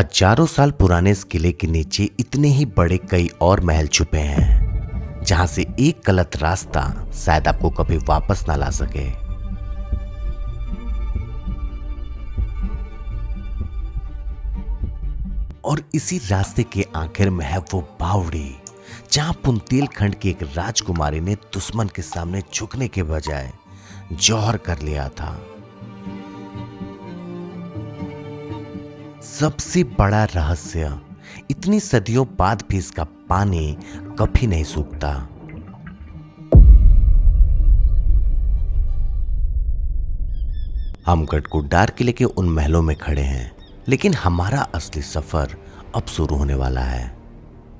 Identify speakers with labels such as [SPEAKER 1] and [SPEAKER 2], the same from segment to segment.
[SPEAKER 1] हजारों साल पुराने इस किले के नीचे इतने ही बड़े कई और महल छुपे हैं जहां से एक गलत रास्ता शायद आपको कभी वापस ना ला सके। और इसी रास्ते के आखिर में है वो बावड़ी जहां बुंदेलखंड की एक राजकुमारी ने दुश्मन के सामने झुकने के बजाय जौहर कर लिया था। सबसे बड़ा रहस्य, इतनी सदियों बाद भी इसका पानी कभी नहीं सूखता। हम गढ़कुड्डार किले के उन महलों में खड़े हैं, लेकिन हमारा असली सफर अब शुरू होने वाला है,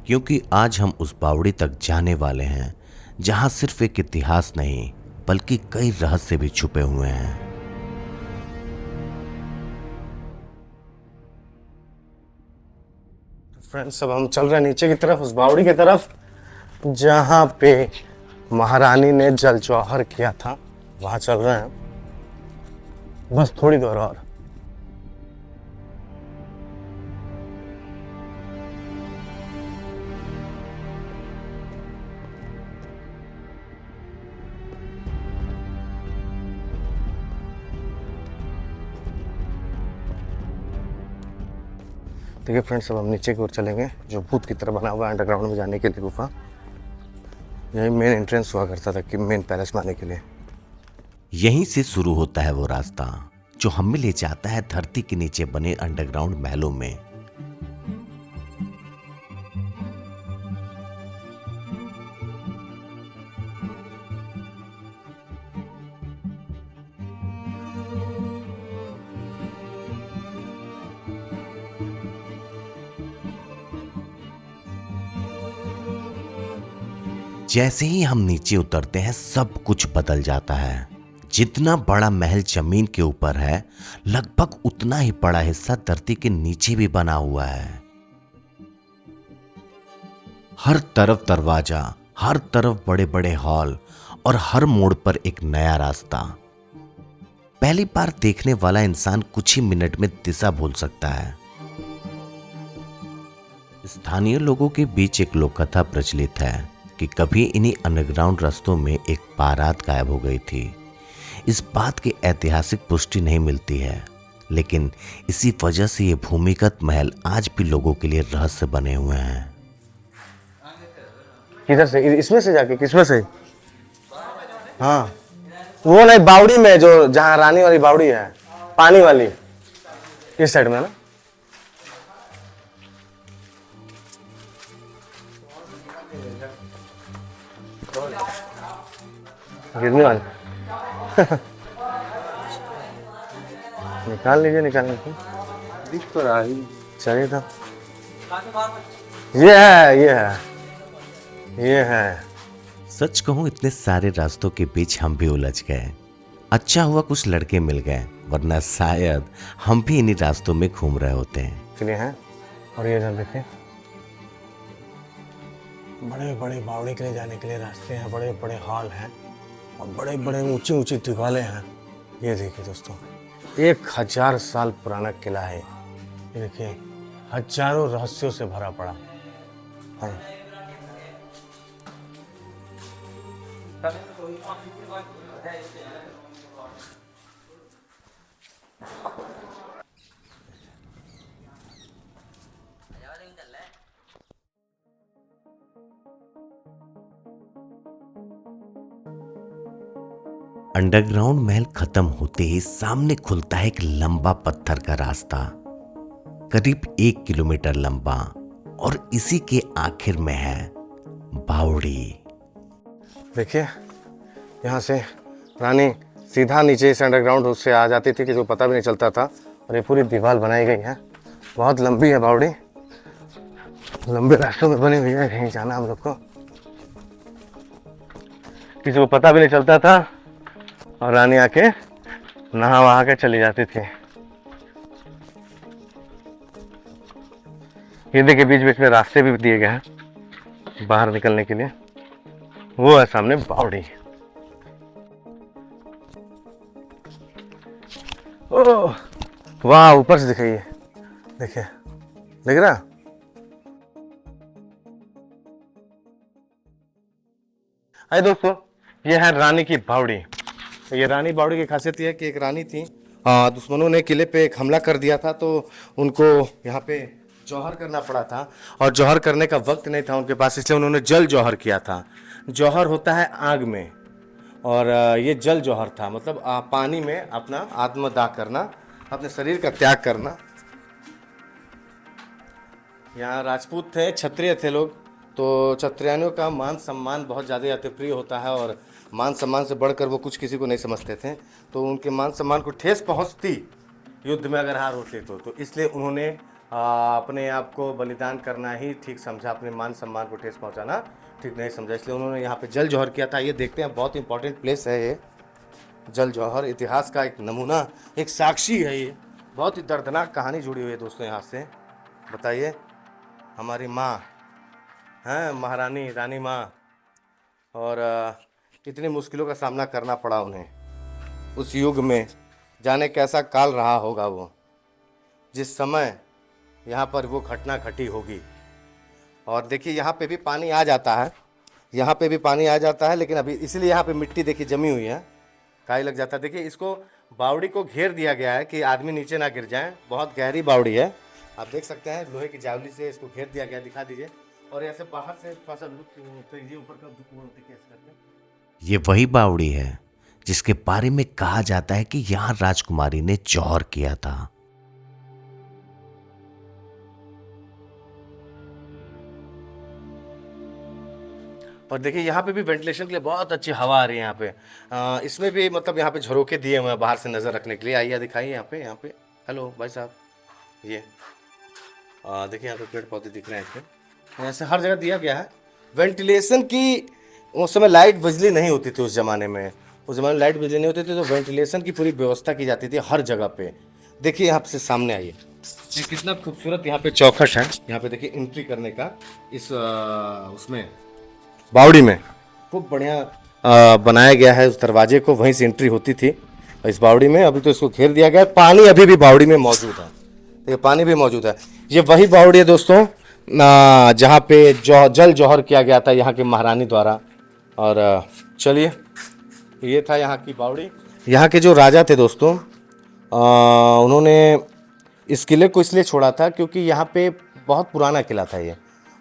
[SPEAKER 1] क्योंकि आज हम उस बावड़ी तक जाने वाले हैं जहां सिर्फ एक इतिहास नहीं बल्कि कई रहस्य भी छुपे हुए हैं।
[SPEAKER 2] फ्रेंड्स, अब हम चल रहे हैं नीचे की तरफ, उस बावड़ी की तरफ जहाँ पे महारानी ने जल जौहर किया था। वहाँ चल रहे हैं, बस थोड़ी देर और। देखिए फ्रेंड्स, अब हम नीचे की ओर चलेंगे, जो भूत की तरह बना हुआ है अंडरग्राउंड में जाने के लिए गुफा। यही मेन एंट्रेंस हुआ करता था कि मेन पैलेस में आने के लिए।
[SPEAKER 1] यहीं से शुरू होता है वो रास्ता जो हमें ले जाता है धरती के नीचे बने अंडरग्राउंड महलों में। जैसे ही हम नीचे उतरते हैं सब कुछ बदल जाता है। जितना बड़ा महल जमीन के ऊपर है, लगभग उतना ही बड़ा हिस्सा धरती के नीचे भी बना हुआ है। हर तरफ दरवाजा, हर तरफ बड़े बड़े हॉल और हर मोड़ पर एक नया रास्ता। पहली बार देखने वाला इंसान कुछ ही मिनट में दिशा भूल सकता है। स्थानीय लोगों के बीच एक लोक कथा प्रचलित है कि कभी इन्हीं अंडरग्राउंड रास्तों में एक बारात गायब हो गई थी। इस बात की ऐतिहासिक पुष्टि नहीं मिलती है, लेकिन इसी वजह से ये भूमिगत महल आज भी लोगों के लिए रहस्य बने हुए हैं।
[SPEAKER 2] किधर से? इसमें से जाके? किसमें से? हाँ, वो नहीं, बावड़ी में, जो जहाँ रानी वाली बावड़ी है, पानी वाली, इस साइड में ना। गिरने वाली निकाल लीजिए, निकाल लीजिए। दिख तो रहा है। चलिए था, ये है।
[SPEAKER 1] सच कहूं, इतने सारे रास्तों के बीच हम भी उलझ गए। अच्छा हुआ कुछ लड़के मिल गए, वरना शायद हम भी इन्हीं रास्तों में घूम रहे होते हैं।
[SPEAKER 2] चलिए हैं, और ये इधर देखिए, बड़े बड़े बावड़ी के लिए जाने के लिए रास्ते हैं, बड़े बड़े हॉल हैं और बड़े बड़े ऊंची ऊंची दीवारें हैं। ये देखिए दोस्तों, 1000 साल पुराना किला है। ये देखिए, हजारों रहस्यों से भरा पड़ा है।
[SPEAKER 1] अंडरग्राउंड महल खत्म होते ही सामने खुलता है एक लंबा पत्थर का रास्ता, करीब 1 किलोमीटर लंबा, और इसी के आखिर में है बावड़ी।
[SPEAKER 2] देखिए, यहाँ से रानी सीधा नीचे इस अंडरग्राउंड रूट से आ जाती थी, किसी को पता भी नहीं चलता था। और ये पूरी दीवार बनाई गई है, बहुत लंबी है बावड़ी, लंबे रास्तों में बनी हुई है। कहीं जाना हम लोग को, किसी को पता भी नहीं चलता था, और रानी आके नहा वहा के चली जाती थी। ये देखिए, बीच बीच में रास्ते भी दिए गए हैं बाहर निकलने के लिए। वो है सामने बावड़ी। ओह वाह, ऊपर से दिखाइए, देखिए देख रहा। अरे दोस्तों, ये है रानी की बावड़ी। ये रानी बावड़ी की खासियत ये है कि एक रानी थी, दुश्मनों ने किले पे एक हमला कर दिया था, तो उनको यहाँ पे जौहर करना पड़ा था, और जौहर करने का वक्त नहीं था उनके पास, इसलिए उन्होंने जल जौहर किया था। जौहर होता है आग में, और ये जल जौहर था, मतलब पानी में अपना आत्मदाह करना, अपने शरीर का त्याग करना। यहाँ राजपूत थे, क्षत्रिय थे लोग, तो क्षत्रियानियों का मान सम्मान बहुत ज़्यादा अतिप्रिय होता है, और मान सम्मान से बढ़कर वो कुछ किसी को नहीं समझते थे, तो उनके मान सम्मान को ठेस पहुंचती युद्ध में अगर हार होती तो इसलिए उन्होंने अपने आप को बलिदान करना ही ठीक समझा, अपने मान सम्मान को ठेस पहुंचाना ठीक नहीं समझा, इसलिए उन्होंने यहाँ पे जल जौहर किया था। ये देखते हैं, बहुत इंपॉर्टेंट प्लेस है ये जल जौहर, इतिहास का एक नमूना, एक साक्षी है ये। बहुत ही दर्दनाक कहानी जुड़ी हुई है दोस्तों यहाँ से। बताइए, हमारी माँ हैं, महारानी, रानी माँ, और कितनी मुश्किलों का सामना करना पड़ा उन्हें उस युग में। जाने कैसा काल रहा होगा वो, जिस समय यहाँ पर वो घटना घटी होगी। और देखिए यहाँ पे भी पानी आ जाता है, यहाँ पे भी पानी आ जाता है, लेकिन अभी इसलिए यहाँ पे मिट्टी देखिए जमी हुई है, काई लग जाता है। देखिए इसको बावड़ी को घेर दिया गया है कि आदमी नीचे ना गिर जाए, बहुत गहरी बावड़ी है, आप देख सकते हैं, लोहे की जावली से इसको घेर दिया गया। दिखा दीजिए, और ऐसे बाहर से थोड़ा सा ऊपर का करते।
[SPEAKER 1] ये वही बावड़ी है जिसके बारे में कहा जाता है कि यहाँ राजकुमारी ने जौहर किया था।
[SPEAKER 2] और देखिए यहाँ पे भी वेंटिलेशन के लिए बहुत अच्छी हवा आ रही है यहाँ पे। इसमें भी मतलब यहाँ पे झरोके दिए हुए हैं बाहर से नज़र रखने के लिए। आइए दिखाइए यहाँ पे। हेलो भाई साहब, ये देखिए यहाँ पे पेड़ पौधे दिख रहे हैं इसमें, ऐसे हर जगह दिया गया है वेंटिलेशन की। उस समय लाइट बिजली नहीं होती थी, उस ज़माने में लाइट बिजली नहीं होती थी, तो वेंटिलेशन की पूरी व्यवस्था की जाती थी हर जगह पे। देखिए यहाँ से सामने आइए, ये कितना खूबसूरत यहाँ पे चौखट है। यहाँ पे देखिए एंट्री करने का इस उसमें बावड़ी में खूब बढ़िया बनाया गया है। उस दरवाजे को वहीं से एंट्री होती थी इस बावड़ी में। अभी तो इसको घेर दिया गया है, पानी अभी भी बावड़ी में मौजूद है, ये पानी भी मौजूद है। ये वही बावड़ी है दोस्तों जहाँ पे जल जौहर किया गया था यहाँ की महारानी द्वारा। और चलिए, ये था यहाँ की बावड़ी। यहाँ के जो राजा थे दोस्तों, उन्होंने इस किले को इसलिए छोड़ा था क्योंकि यहाँ पे बहुत पुराना किला था ये,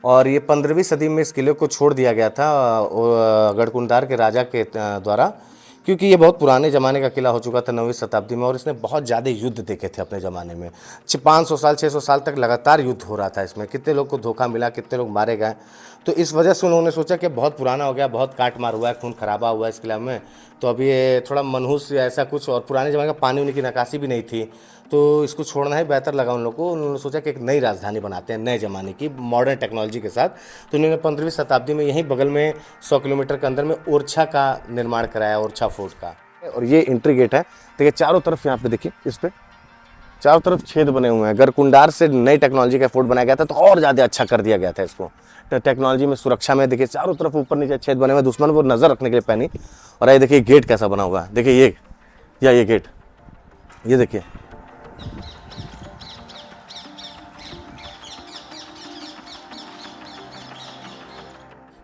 [SPEAKER 2] और ये 15वीं सदी में इस किले को छोड़ दिया गया था गढ़कुंडार के राजा के द्वारा, क्योंकि ये बहुत पुराने ज़माने का किला हो चुका था 9वीं शताब्दी में, और इसने बहुत ज़्यादा युद्ध देखे थे अपने ज़माने में। 500 साल 600 साल तक लगातार युद्ध हो रहा था इसमें, कितने लोग को धोखा मिला, कितने लोग मारे गए। तो इस वजह से उन्होंने सोचा कि बहुत पुराना हो गया, बहुत काट मार हुआ है, खून खराबा हुआ है इस किला में, तो अभी ये थोड़ा मनहूस या ऐसा कुछ, और पुराने ज़माने का पानी उन्हीं की नकाशी भी नहीं थी, तो इसको छोड़ना ही बेहतर लगा उन लोगों को। उन्होंने सोचा कि एक नई राजधानी बनाते हैं नए ज़माने की, मॉडर्न टेक्नोलॉजी के साथ। तो उन्होंने 15वीं शताब्दी में यहीं बगल में 100 किलोमीटर के अंदर में ओरछा का निर्माण कराया, ओरछा फोर्ट का। और ये एंट्री गेट है, देखिए चारों तरफ यहाँ पे देखिए, इस पे चारों तरफ छेद बने हुए हैं। गढ़कुंडार से नई टेक्नोलॉजी का फोर्ट बनाया गया था, तो और ज़्यादा अच्छा कर दिया गया था इसको टेक्नोलॉजी में, सुरक्षा में। देखिए चारों तरफ ऊपर नीचे छेद बने हुए, दुश्मन को नज़र रखने के लिए पैनी। और ये देखिए गेट कैसा बना हुआ है, देखिए ये गेट, ये देखिए।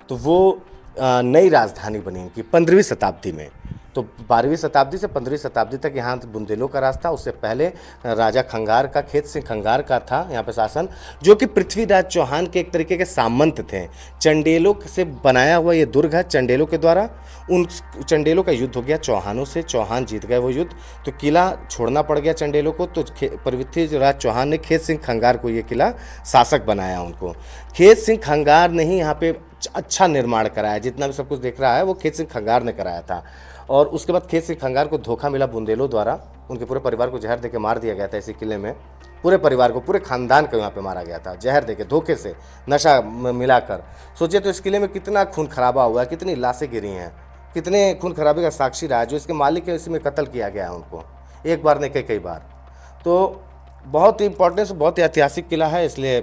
[SPEAKER 2] तो वो नई राजधानी बनी इनकी 15वीं शताब्दी में। तो 12वीं शताब्दी से 15वीं शताब्दी तक यहाँ बुंदेलों का राज था। उससे पहले राजा खंगार का, खेत सिंह खंगार का था यहाँ पे शासन, जो कि पृथ्वीराज चौहान के एक तरीके के सामंत थे। चंडेलों से बनाया हुआ ये दुर्ग है, चंडेलों के द्वारा। उन चंडेलों का युद्ध हो गया चौहानों से, चौहान जीत गए वो युद्ध, तो किला छोड़ना पड़ गया चंडेलों को। तो पृथ्वीराज चौहान ने खेत सिंह खंगार को ये किला शासक बनाया उनको। खेत सिंह खंगार ने ही यहाँ पे अच्छा निर्माण कराया, जितना भी सब कुछ देख रहा है वो खेत सिंह खंगार ने कराया था। और उसके बाद खेत सिंह खंगार को धोखा मिला बुंदेलों द्वारा, उनके पूरे परिवार को जहर देके मार दिया गया था इसी किले में। पूरे परिवार को, पूरे खानदान को यहाँ पे मारा गया था जहर देके, धोखे से, नशा मिलाकर। सोचिए तो इस किले में कितना खून खराबा हुआ है, कितनी लाशें गिरी हैं, कितने खून खराबे का साक्षी रहा है। जो इसके मालिक है इसमें कत्ल किया गया है उनको, एक बार नहीं कई बार। तो बहुत ही इंपॉर्टेंस, बहुत ही ऐतिहासिक किला है, इसलिए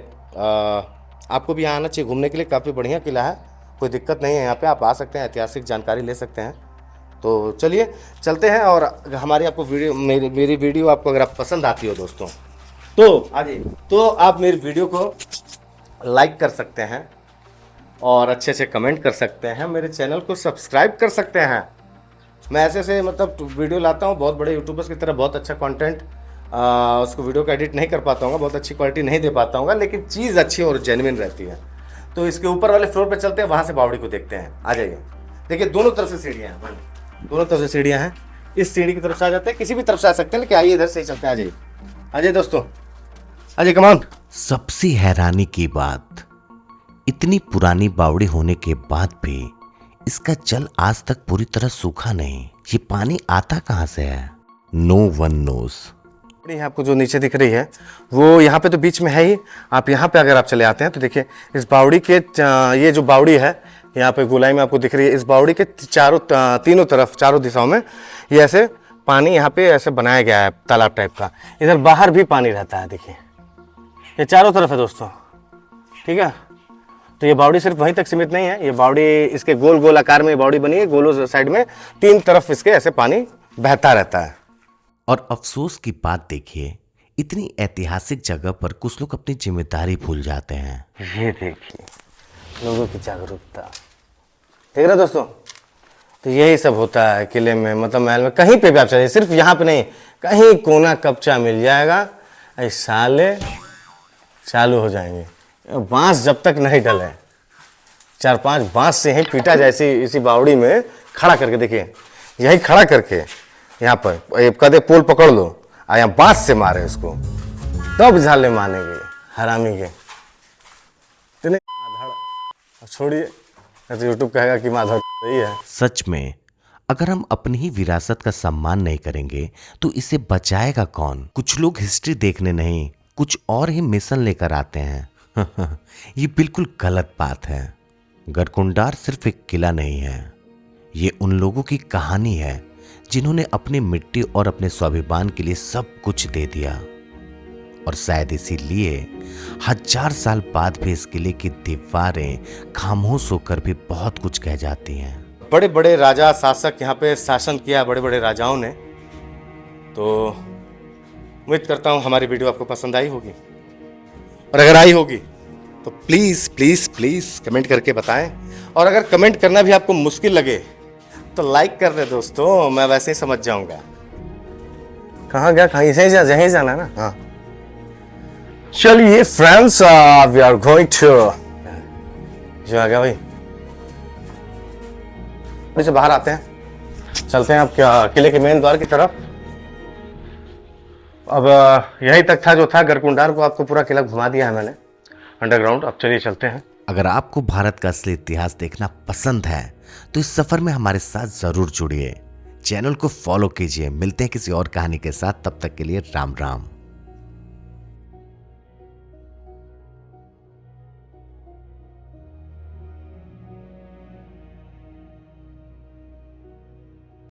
[SPEAKER 2] आपको भी यहाँ आना चाहिए घूमने के लिए। काफ़ी बढ़िया किला है, कोई दिक्कत नहीं है, यहाँ पे आप आ सकते हैं, ऐतिहासिक जानकारी ले सकते हैं। तो चलिए चलते हैं। और हमारी आपको मेरी वीडियो आपको अगर आप पसंद आती हो दोस्तों, तो आगे तो आप मेरी वीडियो को लाइक कर सकते हैं और अच्छे से कमेंट कर सकते हैं, मेरे चैनल को सब्सक्राइब कर सकते हैं। मैं ऐसे मतलब वीडियो लाता हूँ, बहुत बड़े यूट्यूबर्स की तरह बहुत अच्छा कंटेंट, उसको वीडियो को एडिट नहीं कर पाता हूँ, बहुत अच्छी क्वालिटी नहीं दे पाता हूँ, लेकिन चीज़ अच्छी और जेन्युइन रहती है। तो इसके ऊपर वाले फ्लोर पे चलते हैं, वहाँ से बावड़ी को देखते हैं। आ जाइए, देखिए दोनों तरफ से सीढ़ियाँ हैं, दोनों तरफ से सीढ़ियाँ हैं। इस सीढ़ी की तरफ से आ जाते हैं, किसी भी तरफ से आ सकते हैं, लेकिन आइए इधर से ही चलते हैं। आ जाइए दोस्तों, आ जाइए, कम ऑन।
[SPEAKER 1] सबसे हैरानी की बात, इतनी पुरानी बावड़ी होने के बाद भी इसका जल आज तक पूरी तरह सूखा नहीं। ये पानी आता कहाँ से है? No one knows.
[SPEAKER 2] आपको जो नीचे दिख रही है वो यहाँ पे तो बीच में है ही। आप यहाँ पे अगर आप चले आते हैं तो देखिए इस बावड़ी के ये जो बावड़ी है यहाँ पे गोलाई में आपको दिख रही है, इस बावड़ी के तीनों तरफ, चारों दिशाओं में ये ऐसे पानी यहाँ पे ऐसे बनाया गया है, तालाब टाइप का। इधर बाहर भी पानी रहता है, देखिए ये चारों तरफ है दोस्तों, ठीक है। तो ये बावड़ी सिर्फ वहीं तक सीमित नहीं है, ये बावड़ी इसके गोल गोल आकार में बावड़ी बनी है, गोलों साइड में तीन तरफ इसके ऐसे पानी बहता रहता है।
[SPEAKER 1] और अफसोस की बात देखिए, इतनी ऐतिहासिक जगह पर कुछ लोग अपनी जिम्मेदारी भूल जाते हैं।
[SPEAKER 2] ये देखिए लोगों की जागरूकता, ठीक है दोस्तों। तो यही सब होता है किले में, मतलब महल में, कहीं पे भी आप चलिए, सिर्फ यहाँ पे नहीं, कहीं कोना कपचा मिल जाएगा, ऐसे साले चालू हो जाएंगे। बांस जब तक नहीं डले, 4-5 बांस से ही पीटा जैसी इसी बावड़ी में खड़ा करके, देखिए यही खड़ा करके यहाँ पर कदे पोल पकड़ लो और यहाँ बांस से मारे उसको, तब झाले मानेंगे हरामी के। छोड़िए, तो यूट्यूब कहेगा कि माधव सही है।
[SPEAKER 1] सच में अगर हम अपनी ही विरासत का सम्मान नहीं करेंगे तो इसे बचाएगा कौन? कुछ लोग हिस्ट्री देखने नहीं, कुछ और ही मिशन लेकर आते हैं। ये बिल्कुल गलत बात है। गरकुंडार सिर्फ एक किला नहीं है, ये उन लोगों की कहानी है जिन्होंने अपनी मिट्टी और अपने स्वाभिमान के लिए सब कुछ दे दिया। और शायद इसीलिए 1000 साल बाद भी इस किले की दीवारें खामोश होकर भी बहुत कुछ कह जाती हैं।
[SPEAKER 2] बड़े बड़े राजा शासक यहाँ पे शासन किया, बड़े बड़े राजाओं ने। तो उम्मीद करता हूँ हमारी वीडियो आपको पसंद आई होगी, और अगर आई होगी तो प्लीज़ प्लीज़ प्लीज़ कमेंट करके बताएं। और अगर कमेंट करना भी आपको मुश्किल लगे तो लाइक कर दे दोस्तों, मैं वैसे ही समझ जाऊंगा। कहाँ गया, कहीं से यहीं जाना है ना। हाँ चलिए friends, we are going to, जो आ गया भाई, से बाहर आते हैं, चलते हैं अब क्या किले के मेन द्वार की तरफ। अब यहीं तक था जो था, गरकुंडार को आपको पूरा किला घुमा दिया है मैंने अंडरग्राउंड। अब चलिए चलते हैं।
[SPEAKER 1] अगर आपको भारत का असली इतिहास देखना पसंद है तो इस सफर में हमारे साथ जरूर जुड़िए। चैनल को फॉलो कीजिए। मिलते हैं किसी और कहानी के साथ, तब तक के लिए राम राम।